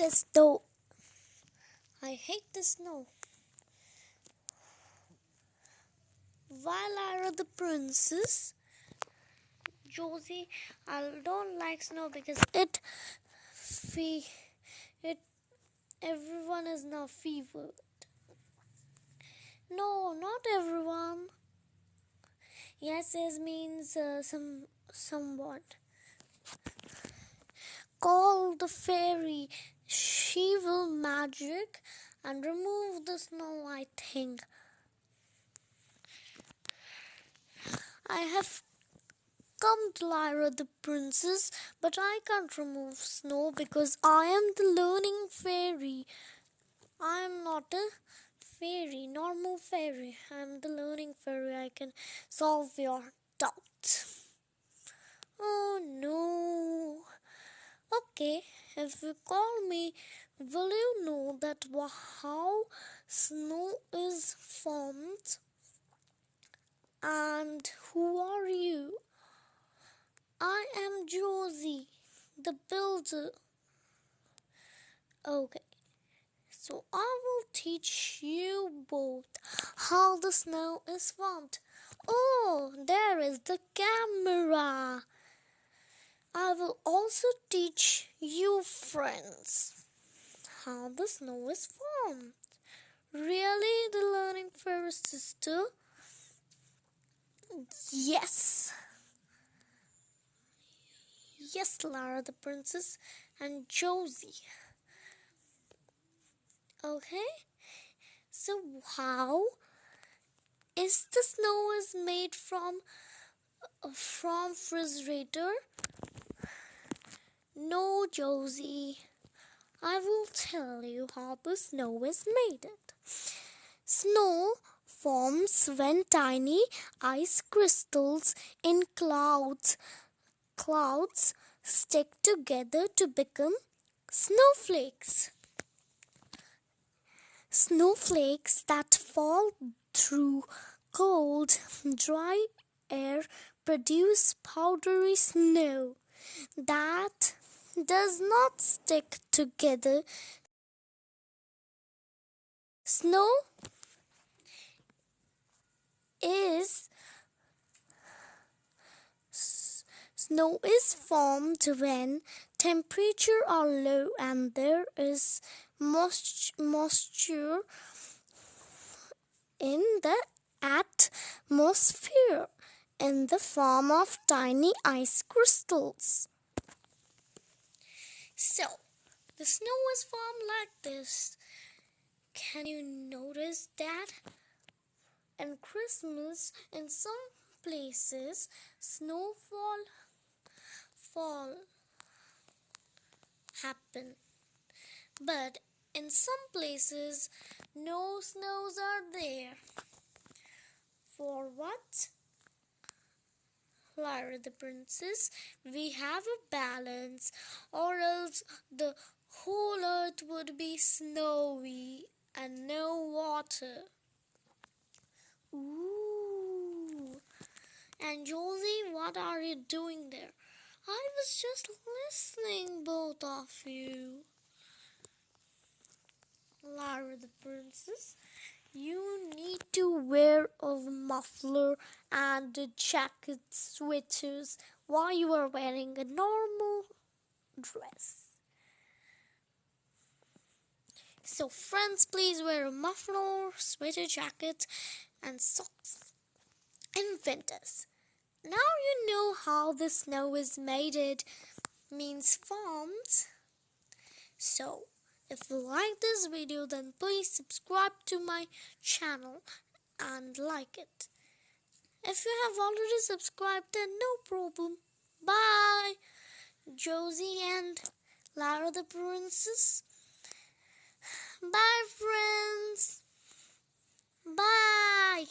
this though. I hate the snow. Why Laira the Princess? Josie, I don't like snow because it everyone is now fevered. No, not everyone. Yes, it means somewhat. Call the fairy. She will magic and remove the snow, I think. I have come to Laira the Princess, but I can't remove snow because I am the learning fairy. I am not a fairy, normal fairy. I am the learning fairy. I can solve your doubts. Oh no. Okay, if you call me, will you know that how snow is formed? And who are you? I am Josie, the builder. Okay, so I will teach you both how the snow is formed. Oh, there is the camera. I will also teach you friends how the snow is formed. Really, the learning fairy sister? Yes. Yes, Laira the Princess and Josie. Okay, so how is the snow is made from refrigerator? No, Josie. I will tell you how the snow is made. Snow forms when tiny ice crystals in clouds stick together to become snowflakes. Snowflakes that fall through cold, dry air produce powdery snow that does not stick together. Snow is formed when temperature are low and there is moisture in the atmosphere in the form of tiny ice crystals. So, the snow is formed like this. Can you notice that? And Christmas, in some places, snowfall happen. But in some places, no snows are there. For what? Laira the Princess, we have a balance, or else the whole earth would be snowy and no water. Ooh. And Josie, what are you doing there? I was just listening, both of you. Laira the Princess, you need to wear a muffler and a jacket, sweaters, while you are wearing a normal dress. So friends, please wear a muffler, sweater, jacket and socks in winters. Now you know how the snow is made. It means formed. So if you like this video, then please subscribe to my channel and like it. If you have already subscribed, then no problem. Bye, Josie and Laira the Princess. Bye, friends. Bye.